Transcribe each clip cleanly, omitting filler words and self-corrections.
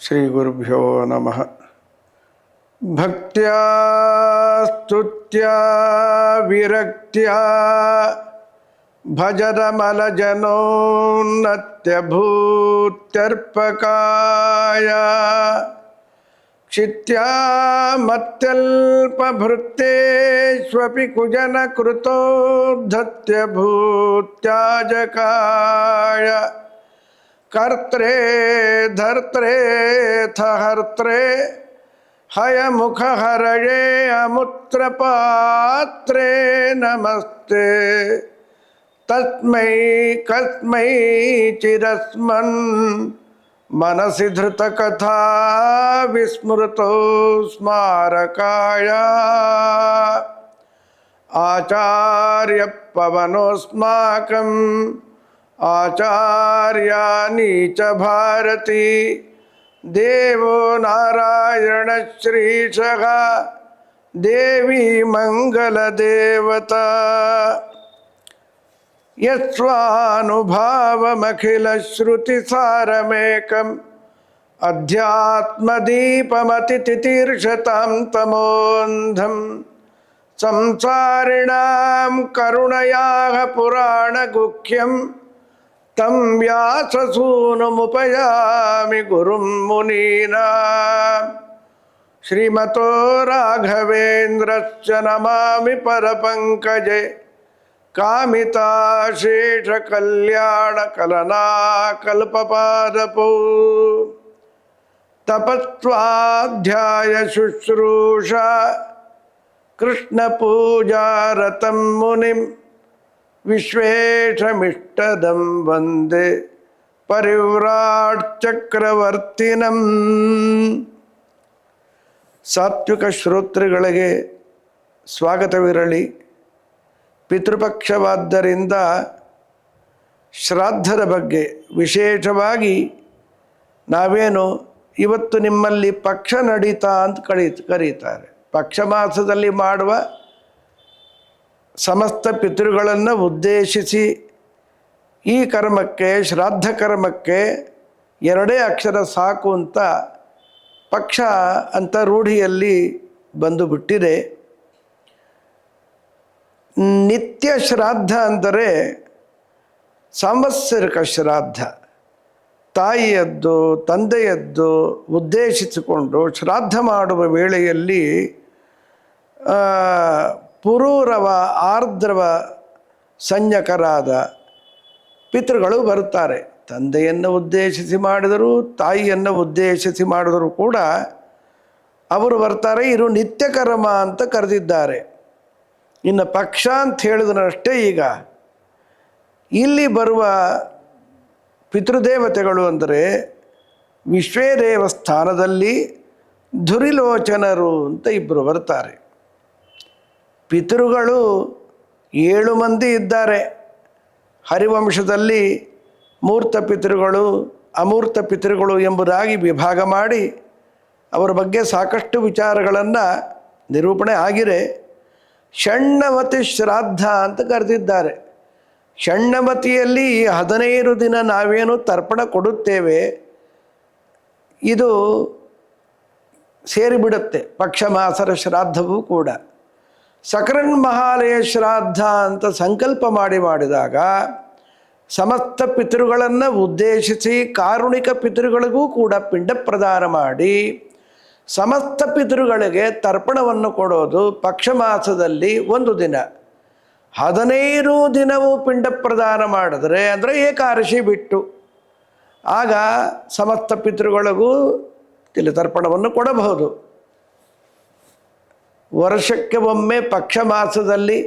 ಶ್ರೀ ಗುರುಭ್ಯೋ ನಮಃ. ಭಕ್ತ್ಯಾ ಸ್ತುತ್ಯಾ ವಿರಕ್ತ್ಯಾ ಭಜರಮಲಜನೋನ್ನತ್ಯಭೂತ್ಯರ್ಪಕಾಯ ಕ್ಷಿತ್ಯಾ ಮತ್ಯಲ್ಪಭೃತ್ತೇಷ್ವಪಿ ಕುಜನಕೃತೋದ್ಧತ್ಯಭೂತ್ಯಾಜಕಾಯ ಕರ್ತ್ರೇ ಧರ್ತ್ರೇ ಥಹರ್ತ್ರೇ ಹಯಮುಖಹರಯೇ ಅಮುತ್ರಪಾತ್ರೇ ನಮಸ್ತೆ ತಸ್ಮೈ ಕಸ್ಮೈ ಚಿರಸ್ಮನ್ ಮನಸಿ ಧೃತಕಥಾ ವಿಸ್ಮೃತೋ ಸ್ಮಾರಕಾಯ ಆಚಾರ್ಯ ಪವನೋಸ್ಮಾಕಂ ಆಚಾರ್ಯಾನಿ ಚ ಭಾರತಿ ದೇವೋ ನಾರಾಯಣ ಶ್ರೀಶಃ ದೇವಿ ಮಂಗಲದೇವತಾ ಯಸ್ವಾನುಭಾವಮಖಿಲಶ್ರುತಿಸಾರಮೇಕಂ ಅಧ್ಯಾತ್ಮದೀಪಮತಿತಿತೀರ್ಷತಾಂ ತಮೋಂಧಂ ಸಂಸಾರಿಣಾಂ ಕರುಣಯಾಃ ಪುರಾಣಗುಖ್ಯಂ ತಂ ವ್ಯಾಸಸೂನುಮುಪಯಾಮಿ ಗುರುಂ ಮುನೀನಾಂ ಶ್ರೀಮತೋ ರಾಘವೇಂದ್ರಶ್ಚ ನಮಾಮಿ ಪರಪಂಕಜೆ ಕಾಮಿತಾಶೇಷಕಲ್ಯಾಣಕಲನಾಕಲ್ಪಪಾದಪೌ ತಪಸ್ವಾಧ್ಯಾಯ ಶುಶ್ರೂಷಾ ಕೃಷ್ಣಪೂಜಾರತಂ ಮುನಿಂ ವಿಶ್ವೇಶಮಿಷ್ಟದಂ ವಂದೇ ಪರಿವ್ರಾಟ್ ಚಕ್ರವರ್ತಿನಂ. ಸಾತ್ವಿಕ ಶ್ರೋತೃಗಳಿಗೆ ಸ್ವಾಗತವಿರಲಿ. ಪಿತೃಪಕ್ಷವಾದ್ದರಿಂದ ಶ್ರಾದ್ದದ ಬಗ್ಗೆ ವಿಶೇಷವಾಗಿ ನಾವೇನು ಇವತ್ತು ನಿಮ್ಮಲ್ಲಿ ಪಕ್ಷ ನಡೀತಾ ಅಂತ ಕರೀತಾರೆ. ಪಕ್ಷ ಮಾಸದಲ್ಲಿ ಮಾಡುವ ಸಮಸ್ತ ಪಿತೃಗಳನ್ನು ಉದ್ದೇಶಿಸಿ ಈ ಕರ್ಮಕ್ಕೆ, ಶ್ರಾದ್ದ ಕರ್ಮಕ್ಕೆ ಎರಡೇ ಅಕ್ಷರ ಸಾಕು ಅಂತ ಪಕ್ಷ ಅಂತ ರೂಢಿಯಲ್ಲಿ ಬಂದು ಬಿಟ್ಟಿದೆ. ನಿತ್ಯ ಶ್ರಾದ್ದ ಅಂದರೆ ಸಾಂವತ್ಸರಿಕ ಶ್ರಾದ್ದ. ತಾಯಿಯದ್ದು ತಂದೆಯದ್ದು ಉದ್ದೇಶಿಸಿಕೊಂಡು ಶ್ರಾದ್ದ ಮಾಡುವ ವೇಳೆಯಲ್ಲಿ ಪುರೂರವ ಆರ್ದ್ರವ ಸಂಜ್ಞಕರಾದ ಪಿತೃಗಳು ಬರುತ್ತಾರೆ. ತಂದೆಯನ್ನು ಉದ್ದೇಶಿಸಿ ಮಾಡಿದರೂ ತಾಯಿಯನ್ನು ಉದ್ದೇಶಿಸಿ ಮಾಡಿದರೂ ಕೂಡ ಅವರು ಬರ್ತಾರೆ. ಇದು ನಿತ್ಯ ಕರ್ಮ ಅಂತ ಕರೆದಿದ್ದಾರೆ. ಇನ್ನು ಪಕ್ಷ ಅಂತ ಹೇಳಿದ್ರಷ್ಟೇ. ಈಗ ಇಲ್ಲಿ ಬರುವ ಪಿತೃದೇವತೆಗಳು ಅಂದರೆ ವಿಶ್ವೇದೇವ ಸ್ಥಾನದಲ್ಲಿ ಧುರಿಲೋಚನರು ಅಂತ ಇಬ್ಬರು ಬರ್ತಾರೆ. ಪಿತೃಗಳು 7 ಮಂದಿ ಇದ್ದಾರೆ. ಹರಿವಂಶದಲ್ಲಿ ಮೂರ್ತ ಪಿತೃಗಳು, ಅಮೂರ್ತ ಪಿತೃಗಳು ಎಂಬುದಾಗಿ ವಿಭಾಗ ಮಾಡಿ ಅವರ ಬಗ್ಗೆ ಸಾಕಷ್ಟು ವಿಚಾರಗಳನ್ನು ನಿರೂಪಣೆ ಆಗಿದೆ. ಷಣ್ಣವತಿ ಶ್ರಾದ್ದ ಅಂತ ಕರೆದಿದ್ದಾರೆ. ಷಣ್ಣವತಿಯಲ್ಲಿ 15 ದಿನ ನಾವೇನು ತರ್ಪಣ ಕೊಡುತ್ತೇವೆ, ಇದು ಸೇರಿಬಿಡುತ್ತೆ ಪಕ್ಷಮಾಸರ ಶ್ರಾದ್ದವೂ ಕೂಡ. ಸಕರನ್ ಮಹಾಲಯ ಶ್ರಾದ್ದ ಅಂತ ಸಂಕಲ್ಪ ಮಾಡಿದಾಗ ಸಮಸ್ತ ಪಿತೃಗಳನ್ನು ಉದ್ದೇಶಿಸಿ ಕಾರುಣಿಕ ಪಿತೃಗಳಿಗೂ ಕೂಡ ಪಿಂಡ ಪ್ರದಾನ ಮಾಡಿ ಸಮಸ್ತ ಪಿತೃಗಳಿಗೆ ತರ್ಪಣವನ್ನು ಕೊಡೋದು ಪಕ್ಷಮಾಸದಲ್ಲಿ 1 ದಿನ. 15 ದಿನವೂ ಪಿಂಡ ಪ್ರದಾನ ಮಾಡಿದ್ರೆ ಅಂದರೆ ಏಕಾದಶಿ ಬಿಟ್ಟು ಆಗ ಸಮಸ್ತ ಪಿತೃಗಳಿಗೂ ತರ್ಪಣವನ್ನು ಕೊಡಬಹುದು. ವರ್ಷಕ್ಕೆ ಒಮ್ಮೆ ಪಕ್ಷಮಾಸದಲ್ಲಿ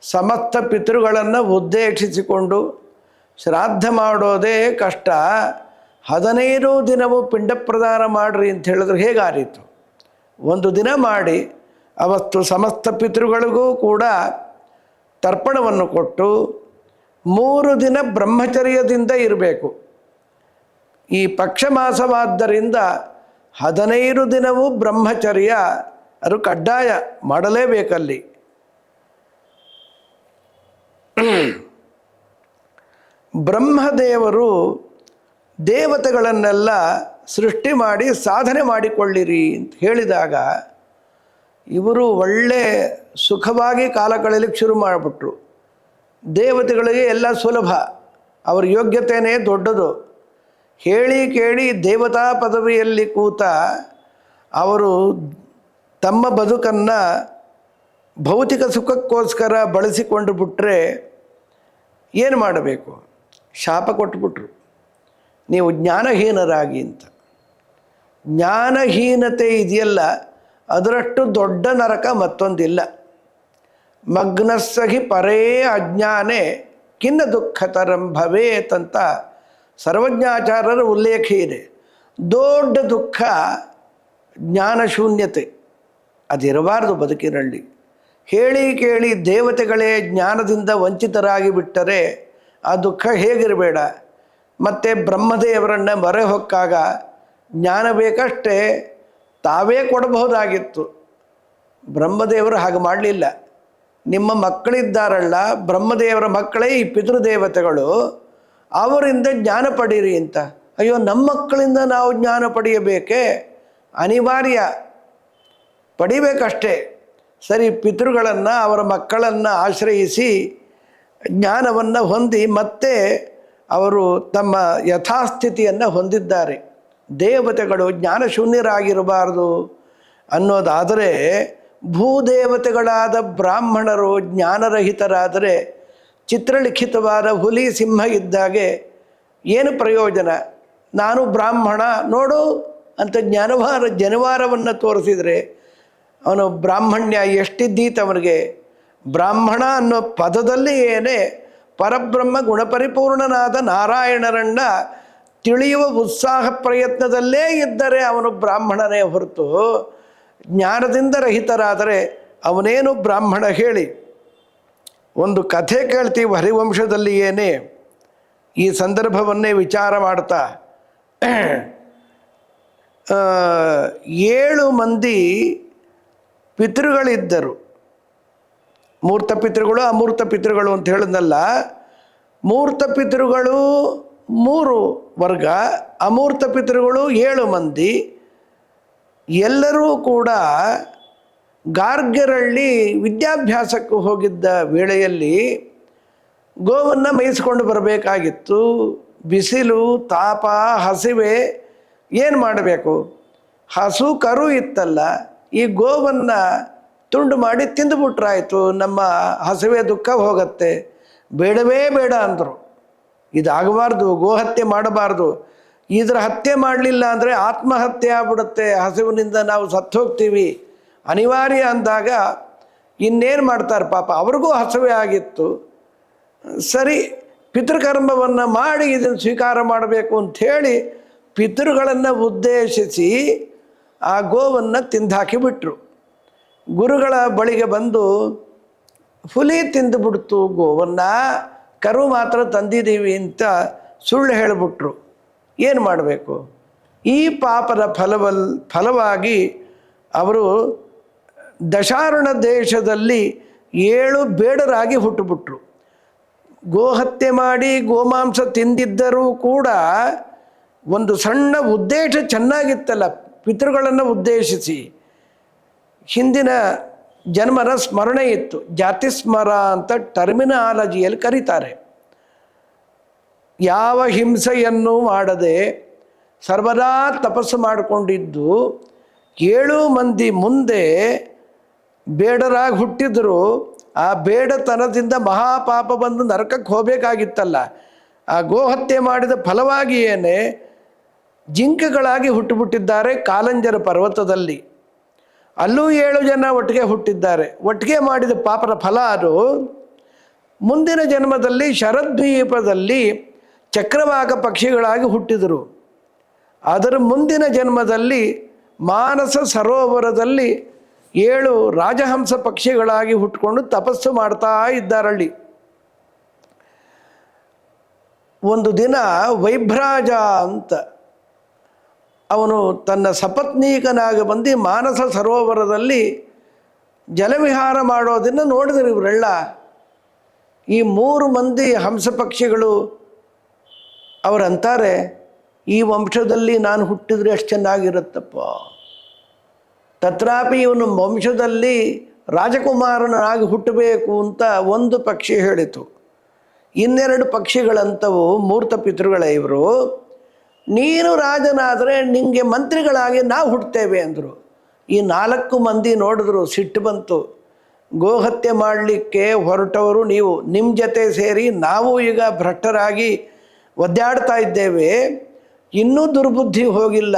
ಸಮಸ್ತ ಪಿತೃಗಳನ್ನು ಉದ್ದೇಶಿಸಿಕೊಂಡು ಶ್ರಾದ್ದ ಮಾಡೋದೇ ಕಷ್ಟ. 15 ದಿನವೂ ಪಿಂಡ ಪ್ರದಾನ ಮಾಡಿರಿ ಅಂತ ಹೇಳಿದ್ರೆ ಹೇಗಾರೀತು? 1 ದಿನ ಮಾಡಿ ಅವತ್ತು ಸಮಸ್ತ ಪಿತೃಗಳಿಗೂ ಕೂಡ ತರ್ಪಣವನ್ನು ಕೊಟ್ಟು 3 ದಿನ ಬ್ರಹ್ಮಚರ್ಯದಿಂದ ಇರಬೇಕು. ಈ ಪಕ್ಷಮಾಸವಾದ್ದರಿಂದ 15 ದಿನವೂ ಬ್ರಹ್ಮಚರ್ಯ ಅದು ಕಡ್ಡಾಯ ಮಾಡಲೇಬೇಕಲ್ಲಿ. ಬ್ರಹ್ಮದೇವರು ದೇವತೆಗಳನ್ನೆಲ್ಲ ಸೃಷ್ಟಿ ಮಾಡಿ ಸಾಧನೆ ಮಾಡಿಕೊಳ್ಳಿರಿ ಅಂತ ಹೇಳಿದಾಗ ಇವರು ಒಳ್ಳೆ ಸುಖವಾಗಿ ಕಾಲ ಕಳೆಯಲಿಕ್ಕೆ ಶುರು ಮಾಡಿಬಿಟ್ರು. ದೇವತೆಗಳಿಗೆ ಎಲ್ಲ ಸುಲಭ, ಅವ್ರ ಯೋಗ್ಯತೆಯೇ ದೊಡ್ಡದು. ಹೇಳಿ ಕೇಳಿ ದೇವತಾ ಪದವಿಯಲ್ಲಿ ಕೂತ ಅವರು ತಮ್ಮ ಬದುಕನ್ನು ಭೌತಿಕ ಸುಖಕ್ಕೋಸ್ಕರ ಬಳಸಿಕೊಂಡು ಬಿಟ್ಟರೆ ಏನು ಮಾಡಬೇಕು? ಶಾಪ ಕೊಟ್ಟುಬಿಟ್ರು, ನೀವು ಜ್ಞಾನಹೀನರಾಗಿ ಅಂತ. ಜ್ಞಾನಹೀನತೆ ಇದೆಯಲ್ಲ, ಅದರಷ್ಟು ದೊಡ್ಡ ನರಕ ಮತ್ತೊಂದಿಲ್ಲ. ಮಗ್ನಸ್ಸಹಿ ಪರೇ ಅಜ್ಞಾನೇ ಖಿನ್ನ ದುಃಖತರಂ ಭವೇತ್ ಅಂತ ಸರ್ವಜ್ಞಾಚಾರ್ಯರ ಉಲ್ಲೇಖ ಇದೆ. ದೊಡ್ಡ ದುಃಖ ಜ್ಞಾನಶೂನ್ಯತೆ, ಅದಿರಬಾರ್ದು ಬದುಕಿನಲ್ಲಿ. ಹೇಳಿ ಕೇಳಿ ದೇವತೆಗಳೇ ಜ್ಞಾನದಿಂದ ವಂಚಿತರಾಗಿ ಬಿಟ್ಟರೆ ಆ ದುಃಖ ಹೇಗಿರಬೇಡ. ಮತ್ತು ಬ್ರಹ್ಮದೇವರನ್ನು ಮೊರೆ ಹೊಕ್ಕಾಗ ಜ್ಞಾನ ಬೇಕಷ್ಟೇ ತಾವೇ ಕೊಡಬಹುದಾಗಿತ್ತು. ಬ್ರಹ್ಮದೇವರು ಹಾಗೆ ಮಾಡಲಿಲ್ಲ. ನಿಮ್ಮ ಮಕ್ಕಳಿದ್ದಾರಲ್ಲ, ಬ್ರಹ್ಮದೇವರ ಮಕ್ಕಳೇ ಈ ಪಿತೃದೇವತೆಗಳು, ಅವರಿಂದ ಜ್ಞಾನ ಪಡೀರಿ ಅಂತ. ಅಯ್ಯೋ, ನಮ್ಮ ಮಕ್ಕಳಿಂದ ನಾವು ಜ್ಞಾನ ಪಡೆಯಬೇಕೇ? ಅನಿವಾರ್ಯ, ಪಡಿಬೇಕಷ್ಟೇ. ಸರಿ, ಪಿತೃಗಳನ್ನು ಅವರ ಮಕ್ಕಳನ್ನು ಆಶ್ರಯಿಸಿ ಜ್ಞಾನವನ್ನು ಹೊಂದಿ ಮತ್ತೆ ಅವರು ತಮ್ಮ ಯಥಾಸ್ಥಿತಿಯನ್ನು ಹೊಂದಿದ್ದಾರೆ. ದೇವತೆಗಳು ಜ್ಞಾನಶೂನ್ಯರಾಗಿರಬಾರ್ದು ಅನ್ನೋದಾದರೆ, ಭೂದೇವತೆಗಳಾದ ಬ್ರಾಹ್ಮಣರು ಜ್ಞಾನರಹಿತರಾದರೆ ಚಿತ್ರಲಿಖಿತವಾದ ಹುಲಿ ಸಿಂಹ ಇದ್ದಾಗೆ ಏನು ಪ್ರಯೋಜನ? ನಾನು ಬ್ರಾಹ್ಮಣ ನೋಡು ಅಂತ ಜನವಾರವನ್ನು ತೋರಿಸಿದರೆ ಅವನು ಬ್ರಾಹ್ಮಣ್ಯ ಎಷ್ಟಿದ್ದೀತು ಅವನಿಗೆ. ಬ್ರಾಹ್ಮಣ ಅನ್ನೋ ಪದದಲ್ಲಿ ಏನೇ ಪರಬ್ರಹ್ಮ ಗುಣಪರಿಪೂರ್ಣನಾದ ನಾರಾಯಣರನ್ನ ತಿಳಿಯುವ ಉತ್ಸಾಹ ಪ್ರಯತ್ನದಲ್ಲೇ ಇದ್ದರೆ ಅವನು ಬ್ರಾಹ್ಮಣನೇ ಹೊರತು ಜ್ಞಾನದಿಂದ ರಹಿತರಾದರೆ ಅವನೇನು ಬ್ರಾಹ್ಮಣ ಹೇಳಿ. ಒಂದು ಕಥೆ ಕೇಳ್ತೀವಿ ಹರಿವಂಶದಲ್ಲಿ ಏನೇ, ಈ ಸಂದರ್ಭವನ್ನೇ ವಿಚಾರ ಮಾಡ್ತಾ 7 ಮಂದಿ ಪಿತೃಗಳಿದ್ದರು. ಮೂರ್ತ ಪಿತೃಗಳು ಅಮೂರ್ತ ಪಿತೃಗಳು ಅಂತ ಹೇಳಿದ್ನಲ್ಲ, ಮೂರ್ತ ಪಿತೃಗಳು 3 ವರ್ಗ, ಅಮೂರ್ತ ಪಿತೃಗಳು 7 ಮಂದಿ. ಎಲ್ಲರೂ ಕೂಡ ಗಾರ್ಗ್ಯರಳ್ಳಿ ವಿದ್ಯಾಭ್ಯಾಸಕ್ಕೆ ಹೋಗಿದ್ದ ವೇಳೆಯಲ್ಲಿ ಗೋವನ್ನು ಮೇಯಿಸ್ಕೊಂಡು ಬರಬೇಕಾಗಿತ್ತು. ಬಿಸಿಲು, ತಾಪ, ಹಸಿವೆ, ಏನು ಮಾಡಬೇಕು? ಹಸು ಕರು ಇತ್ತಲ್ಲ, ಈ ಗೋವನ್ನು ತುಂಡು ಮಾಡಿ ತಿಂದುಬಿಟ್ರಾಯ್ತು, ನಮ್ಮ ಹಸಿವೆ ದುಃಖ ಹೋಗುತ್ತೆ. ಬೇಡವೇ ಬೇಡ ಅಂದರು. ಇದಾಗಬಾರ್ದು, ಗೋಹತ್ಯೆ ಮಾಡಬಾರ್ದು. ಇದರ ಹತ್ಯೆ ಮಾಡಲಿಲ್ಲ ಅಂದರೆ ಆತ್ಮಹತ್ಯೆ ಆಗ್ಬಿಡುತ್ತೆ, ಹಸಿವಿನಿಂದ ನಾವು ಸತ್ತು ಹೋಗ್ತೀವಿ, ಅನಿವಾರ್ಯ ಅಂದಾಗ ಇನ್ನೇನು ಮಾಡ್ತಾರೆ ಪಾಪ, ಅವ್ರಿಗೂ ಹಸಿವೆ ಆಗಿತ್ತು. ಸರಿ, ಪಿತೃಕರ್ಮವನ್ನು ಮಾಡಿ ಇದನ್ನು ಸ್ವೀಕಾರ ಮಾಡಬೇಕು ಅಂಥೇಳಿ ಪಿತೃಗಳನ್ನು ಉದ್ದೇಶಿಸಿ ಆ ಗೋವನ್ನು ತಿಂದಾಕಿಬಿಟ್ರು. ಗುರುಗಳ ಬಳಿಗೆ ಬಂದು ಹುಲಿ ತಿಂದುಬಿಡ್ತು ಗೋವನ್ನು, ಕರು ಮಾತ್ರ ತಂದಿದ್ದೀವಿ ಅಂತ ಸುಳ್ಳು ಹೇಳಿಬಿಟ್ರು. ಏನು ಮಾಡಬೇಕು? ಈ ಪಾಪದ ಫಲವಾಗಿ ಅವರು ದಶಾರ್ಣ ದೇಶದಲ್ಲಿ 7 ಬೇಡರಾಗಿ ಹುಟ್ಟುಬಿಟ್ರು. ಗೋಹತ್ಯೆ ಮಾಡಿ ಗೋಮಾಂಸ ತಿಂದಿದ್ದರೂ ಕೂಡ ಒಂದು ಸಣ್ಣ ಉದ್ದೇಶ ಚೆನ್ನಾಗಿತ್ತಲ್ಲ, ಪಿತೃಗಳನ್ನು ಉದ್ದೇಶಿಸಿ ಹಿಂದಿನ ಜನ್ಮದ ಸ್ಮರಣೆ ಇತ್ತು. ಜಾತಿಸ್ಮರ ಅಂತ ಟರ್ಮಿನಾಲಜಿಯಲ್ಲಿ ಕರೀತಾರೆ. ಯಾವ ಹಿಂಸೆಯನ್ನು ಮಾಡದೆ ಸರ್ವದಾ ತಪಸ್ಸು ಮಾಡಿಕೊಂಡಿದ್ದು 7 ಮಂದಿ ಮುಂದೆ ಬೇಡರಾಗಿ ಹುಟ್ಟಿದ್ರು. ಆ ಬೇಡತನದಿಂದ ಮಹಾಪಾಪ ಬಂದು ನರಕಕ್ಕೆ ಹೋಗಬೇಕಾಗಿತ್ತಲ್ಲ, ಆ ಗೋಹತ್ಯೆ ಮಾಡಿದ ಫಲವಾಗಿ ಏನೇ ಜಿಂಕೆಗಳಾಗಿ ಹುಟ್ಟುಬಿಟ್ಟಿದ್ದಾರೆ ಕಾಲಂಜರ ಪರ್ವತದಲ್ಲಿ. ಅಲ್ಲೂ 7 ಜನ ಒಟ್ಟಿಗೆ ಹುಟ್ಟಿದ್ದಾರೆ. ಒಟ್ಟಿಗೆ ಮಾಡಿದ ಪಾಪದ ಫಲ ಅದು. ಮುಂದಿನ ಜನ್ಮದಲ್ಲಿ ಶರದ್ವೀಪದಲ್ಲಿ ಚಕ್ರವಾಕ ಪಕ್ಷಿಗಳಾಗಿ ಹುಟ್ಟಿದರು. ಅದರ ಮುಂದಿನ ಜನ್ಮದಲ್ಲಿ ಮಾನಸ ಸರೋವರದಲ್ಲಿ 7 ರಾಜಹಂಸ ಪಕ್ಷಿಗಳಾಗಿ ಹುಟ್ಟುಕೊಂಡು ತಪಸ್ಸು ಮಾಡ್ತಾ ಇದ್ದಾರಲ್ಲಿ. ಒಂದು ದಿನ ವೈಭ್ರಾಜ ಅಂತ ಅವನು ತನ್ನ ಸಪತ್ನೀಕನಾಗಿ ಬಂದು ಮಾನಸ ಸರೋವರದಲ್ಲಿ ಜಲವಿಹಾರ ಮಾಡೋದನ್ನು ನೋಡಿದರು ಇವರೆಲ್ಲ. ಈ 3 ಮಂದಿ ಹಂಸ ಪಕ್ಷಿಗಳು ಅವರಂತಾರೆ, ಈ ವಂಶದಲ್ಲಿ ನಾನು ಹುಟ್ಟಿದ್ರೆ ಎಷ್ಟು ಚೆನ್ನಾಗಿರುತ್ತಪ್ಪ. ತತ್ರಾಪಿ ಇವನು ವಂಶದಲ್ಲಿ ರಾಜಕುಮಾರನಾಗಿ ಹುಟ್ಟಬೇಕು ಅಂತ ಒಂದು ಪಕ್ಷಿ ಹೇಳಿತು. ಇನ್ನೆರಡು ಪಕ್ಷಿಗಳಂಥವು ಮೂರ್ತ ಪಿತೃಗಳೇ ಇವರು, ನೀನು ರಾಜನಾದರೆ ನಿಮಗೆ ಮಂತ್ರಿಗಳಾಗಿ ನಾವು ಹುಟ್ಟುತ್ತೇವೆ ಅಂದರು. ಈ 4 ಮಂದಿ ನೋಡಿದ್ರು, ಸಿಟ್ಟು ಬಂತು. ಗೋಹತ್ಯೆ ಮಾಡಲಿಕ್ಕೆ ಹೊರಟವರು ನೀವು, ನಿಮ್ಮ ಜೊತೆ ಸೇರಿ ನಾವು ಈಗ ಭ್ರಷ್ಟರಾಗಿ ಒದ್ದಾಡ್ತಾ ಇದ್ದೇವೆ, ಇನ್ನೂ ದುರ್ಬುದ್ಧಿ ಹೋಗಿಲ್ಲ,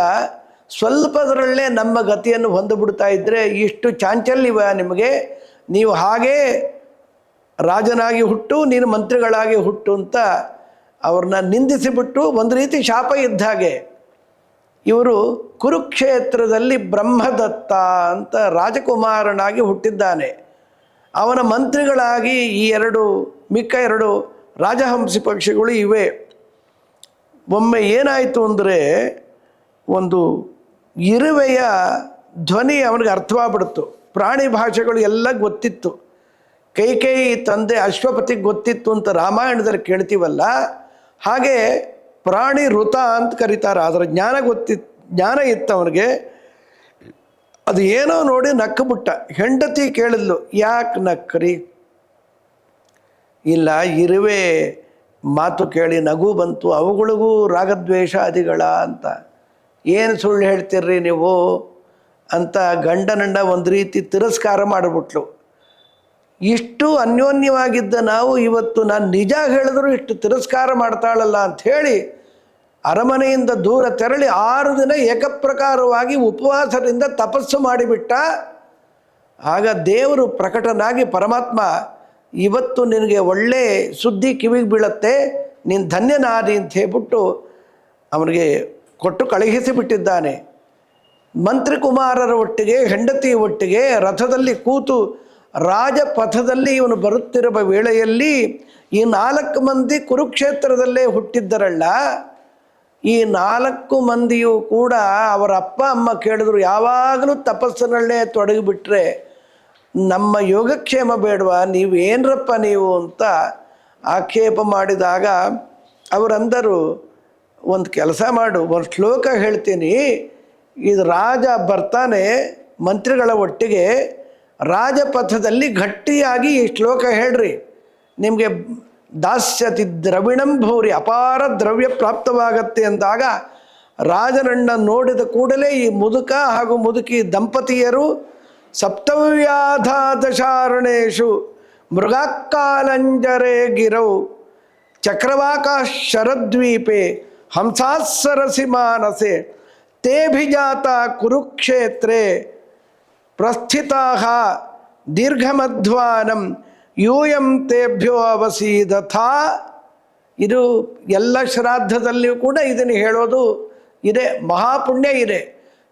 ಸ್ವಲ್ಪದರಲ್ಲೇ ನಮ್ಮ ಗತಿಯನ್ನು ಹೊಂದಿಬಿಡ್ತಾ ಇದ್ದರೆ ಇಷ್ಟು ಚಾಂಚಲ್ಯವ ನಿಮಗೆ, ನೀವು ಹಾಗೇ ರಾಜನಾಗಿ ಹುಟ್ಟು ನೀನು ಮಂತ್ರಿಗಳಾಗಿ ಹುಟ್ಟು ಅಂತ ಅವ್ರನ್ನ ನಿಂದಿಸಿಬಿಟ್ಟು ಒಂದು ರೀತಿ ಶಾಪ ಇದ್ದ ಹಾಗೆ. ಇವರು ಕುರುಕ್ಷೇತ್ರದಲ್ಲಿ ಬ್ರಹ್ಮದತ್ತ ಅಂತ ರಾಜಕುಮಾರನಾಗಿ ಹುಟ್ಟಿದ್ದಾನೆ. ಅವನ ಮಂತ್ರಿಗಳಾಗಿ ಈ ಮಿಕ್ಕ 2 ರಾಜಹಂಸಿ ಪಕ್ಷಿಗಳು ಇವೆ. ಒಮ್ಮೆ ಏನಾಯಿತು ಅಂದರೆ, ಒಂದು ಇರುವೆಯ ಧ್ವನಿ ಅವನಿಗೆ ಅರ್ಥವಾಗ್ಬಿಡ್ತು. ಪ್ರಾಣಿ ಭಾಷೆಗಳು ಎಲ್ಲ ಗೊತ್ತಿತ್ತು. ಕೈಕೇಯಿ ತಂದೆ ಅಶ್ವಪತಿಗೆ ಗೊತ್ತಿತ್ತು ಅಂತ ರಾಮಾಯಣದಲ್ಲಿ ಕೇಳ್ತೀವಲ್ಲ, ಹಾಗೆ ಪ್ರಾಣಿ ಋತ ಅಂತ ಕರೀತಾರೆ. ಅದರ ಜ್ಞಾನ ಇತ್ತು ಅವನಿಗೆ. ಅದು ಏನೋ ನೋಡಿ ನಕ್ಕಬಿಟ್ಟ. ಹೆಂಡತಿ ಕೇಳಿದ್ಲು, ಯಾಕೆ ನಕ್ಕರಿ? ಇಲ್ಲ, ಇರುವೆ ಮಾತು ಕೇಳಿ ನಗು ಬಂತು, ಅವುಗಳಿಗೂ ರಾಗದ್ವೇಷ ಅದಿಗಳ ಅಂತ. ಏನು ಸುಳ್ಳು ಹೇಳ್ತೀರ್ರಿ ನೀವು ಅಂತ ಗಂಡನನ್ನ ಒಂದು ರೀತಿ ತಿರಸ್ಕಾರ ಮಾಡಿಬಿಟ್ಲು. ಇಷ್ಟು ಅನ್ಯೋನ್ಯವಾಗಿದ್ದ ನಾವು ಇವತ್ತು ನಾನು ನಿಜ ಹೇಳಿದ್ರು ಇಷ್ಟು ತಿರಸ್ಕಾರ ಮಾಡ್ತಾಳಲ್ಲ ಅಂಥೇಳಿ ಅರಮನೆಯಿಂದ ದೂರ ತೆರಳಿ 6 ದಿನ ಏಕಪ್ರಕಾರವಾಗಿ ಉಪವಾಸದಿಂದ ತಪಸ್ಸು ಮಾಡಿಬಿಟ್ಟ. ಆಗ ದೇವರು ಪ್ರಕಟನಾಗಿ, ಪರಮಾತ್ಮ ಇವತ್ತು ನಿನಗೆ ಒಳ್ಳೆ ಸುದ್ದಿ ಕಿವಿಗೆ ಬೀಳತ್ತೆ, ನೀನು ಧನ್ಯನಾದಿ ಅಂತ ಹೇಳ್ಬಿಟ್ಟು ಅವನಿಗೆ ಕೊಟ್ಟು ಕಳುಹಿಸಿಬಿಟ್ಟಿದ್ದಾನೆ. ಮಂತ್ರಿಕುಮಾರರ ಒಟ್ಟಿಗೆ ಹೆಂಡತಿ ಒಟ್ಟಿಗೆ ರಥದಲ್ಲಿ ಕೂತು ರಾಜಪಥದಲ್ಲಿ ಇವನು ಬರುತ್ತಿರುವ ವೇಳೆಯಲ್ಲಿ ಈ 4 ಮಂದಿ ಕುರುಕ್ಷೇತ್ರದಲ್ಲೇ ಹುಟ್ಟಿದ್ದರಲ್ಲ, ಈ 4 ಮಂದಿಯೂ ಕೂಡ ಅವರ ಅಪ್ಪ ಅಮ್ಮ ಕೇಳಿದ್ರು, ಯಾವಾಗಲೂ ತಪಸ್ಸಿನಲ್ಲೇ ತೊಡಗಿಬಿಟ್ರೆ ನಮ್ಮ ಯೋಗಕ್ಷೇಮ ಬೇಡವಾ, ನೀವೇನ್ರಪ್ಪ ನೀವು ಅಂತ ಆಕ್ಷೇಪ ಮಾಡಿದಾಗ ಅವರಂದರು, ಒಂದು ಕೆಲಸ ಮಾಡು, ಒಂದು ಶ್ಲೋಕ ಹೇಳ್ತೀನಿ, ಇದು ರಾಜ ಬರ್ತಾನೆ ಮಂತ್ರಿಗಳ ಒಟ್ಟಿಗೆ, ರಾಜಪಥದಲ್ಲಿ ಗಟ್ಟಿಯಾಗಿ ಈ ಶ್ಲೋಕ ಹೇಳ್ರಿ, ನಿಮಗೆ ದಾಸ್ಯತಿ ದ್ರವಿಣಂ ಭೌರಿ, ಅಪಾರ ದ್ರವ್ಯ ಪ್ರಾಪ್ತವಾಗತ್ತೆ ಅಂದಾಗ ರಾಜನನ್ನ ನೋಡಿದ ಕೂಡಲೇ ಈ ಮುದುಕ ಹಾಗೂ ಮುದುಕಿ ದಂಪತಿಯರು ಸಪ್ತವ್ಯಾಧಾದಶಾರಣೇಶು ಮೃಗಾಕಾಲಂಜರೆ ಗಿರೌ ಚಕ್ರವಾಕಾಶ ಶರದ್ವೀಪೆ ಹಂಸಾಸರಸಿ ಮಾನಸೆ ತೇಭಿಜಾತ ಕುರುಕ್ಷೇತ್ರೇ ಪ್ರಸ್ಥಿತಾಃ ದೀರ್ಘಮಧ್ವಾನಂ ಯೂಯಂ ತೇಭ್ಯೋ ಅವಸೀದಥಾ. ಇದು ಎಲ್ಲ ಶ್ರಾದ್ದದಲ್ಲಿಯೂ ಕೂಡ ಇದನ್ನು ಹೇಳೋದು ಇದೆ, ಮಹಾಪುಣ್ಯ ಇದೆ.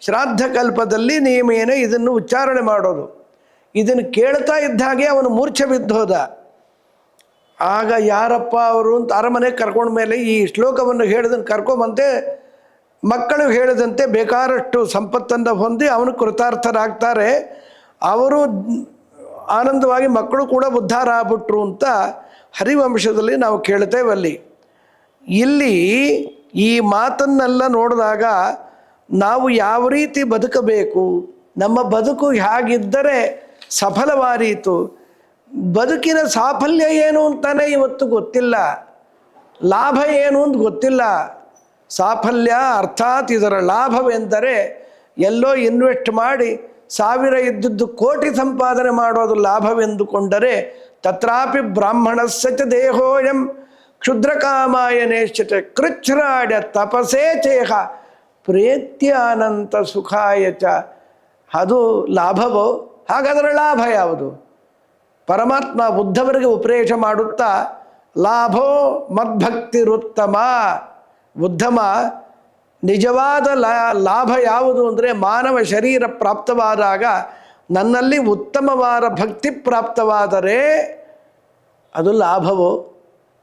ಶ್ರಾದ್ದ ಕಲ್ಪದಲ್ಲಿ ನಿಯಮೇನೆ ಇದನ್ನು ಉಚ್ಚಾರಣೆ ಮಾಡೋದು. ಇದನ್ನು ಕೇಳ್ತಾ ಇದ್ದ ಹಾಗೆ ಅವನು ಮೂರ್ಛೆ ಬಿದ್ದೋದ. ಆಗ ಯಾರಪ್ಪ ಅವರು ಅಂತ ಅರಮನೆಗೆ ಕರ್ಕೊಂಡ ಮೇಲೆ ಈ ಶ್ಲೋಕವನ್ನು ಹೇಳಿದನ್ನು ಕರ್ಕೊಂಬಂತೆ ಮಕ್ಕಳು ಹೇಳಿದಂತೆ ಬೇಕಾದಷ್ಟು ಸಂಪತ್ತನ್ನು ಹೊಂದಿ ಅವನು ಕೃತಾರ್ಥರಾಗ್ತಾರೆ. ಅವರು ಆನಂದವಾಗಿ ಮಕ್ಕಳು ಕೂಡ ಉದ್ಧಾರ ಆಗ್ಬಿಟ್ರು ಅಂತ ಹರಿವಂಶದಲ್ಲಿ ನಾವು ಕೇಳ್ತೇವಲ್ಲಿ. ಇಲ್ಲಿ ಈ ಮಾತನ್ನೆಲ್ಲ ನೋಡಿದಾಗ ನಾವು ಯಾವ ರೀತಿ ಬದುಕಬೇಕು, ನಮ್ಮ ಬದುಕು ಹೇಗಿದ್ದರೆ ಸಫಲವಾದೀತು, ಬದುಕಿನ ಸಾಫಲ್ಯ ಏನು ಅಂತಾನೆ ಇವತ್ತು ಗೊತ್ತಿಲ್ಲ, ಲಾಭ ಏನು ಅಂತ ಗೊತ್ತಿಲ್ಲ. ಸಾಫಲ್ಯ ಅರ್ಥಾತ್ ಇದರ ಲಾಭವೆಂದರೆ ಎಲ್ಲೋ ಇನ್ವೆಸ್ಟ್ ಮಾಡಿ 1000 ಇದ್ದದ್ದು ಕೋಟಿ ಸಂಪಾದನೆ ಮಾಡೋದು ಲಾಭವೆಂದುಕೊಂಡರೆ, ತತ್ರಾಪಿ ಬ್ರಾಹ್ಮಣಸ್ಯ ಚ ದೇಹೋಯಂ ಕ್ಷುದ್ರಕಾಮಾಯನೇಶ್ಚ ಕೃಚ್ಛ್ರಾಡ್ಯ ತಪಸೇ ಚೇಹ ಪ್ರೇತ್ಯಾನಂತ ಸುಖಾಯ ಚ. ಅದು ಲಾಭವೋ? ಹಾಗಾದರೆ ಲಾಭ ಯಾವುದು? ಪರಮಾತ್ಮ ಬುದ್ಧವರಿಗೆ ಉಪದೇಶ ಮಾಡುತ್ತಾ ಲಾಭೋ ಮದ್ಭಕ್ತಿರುತ್ತಮ, ಉತ್ತಮ ನಿಜವಾದ ಲಾಭ ಯಾವುದು ಅಂದರೆ ಮಾನವ ಶರೀರ ಪ್ರಾಪ್ತವಾದಾಗ ನನ್ನಲ್ಲಿ ಉತ್ತಮವಾದ ಭಕ್ತಿ ಪ್ರಾಪ್ತವಾದರೆ ಅದು ಲಾಭವೋ,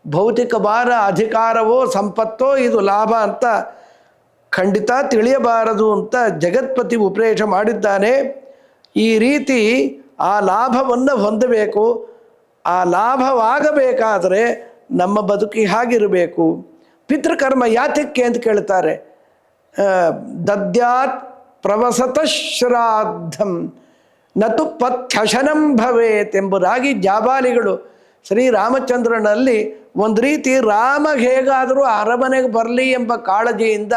ಭೌತಿಕವಾದ ಅಧಿಕಾರವೋ ಸಂಪತ್ತೋ ಇದು ಲಾಭ ಅಂತ ಖಂಡಿತ ತಿಳಿಯಬಾರದು ಅಂತ ಜಗತ್ಪತಿ ಉಪದೇಶ ಮಾಡಿದ್ದಾನೆ. ಈ ರೀತಿ ಆ ಲಾಭವನ್ನು ಹೊಂದಬೇಕು. ಆ ಲಾಭವಾಗಬೇಕಾದರೆ ನಮ್ಮ ಬದುಕಿ ಹಾಗಿರಬೇಕು. ಪಿತೃಕರ್ಮ ಯಾತಕ್ಕೆ ಅಂತ ಕೇಳ್ತಾರೆ. ದದ್ಯಾತ್ ಪ್ರವಸತ ಶ್ರಾದ್ದಂ ನತು ಪಥ್ಯಶನಂ ಭವೇತ್ ಎಂಬುದಾಗಿ ಜಾಬಾಲಿಗಳು ಶ್ರೀರಾಮಚಂದ್ರನಲ್ಲಿ ಒಂದು ರೀತಿ ರಾಮ ಹೇಗಾದರೂ ಅರಮನೆಗೆ ಬರಲಿ ಎಂಬ ಕಾಳಜಿಯಿಂದ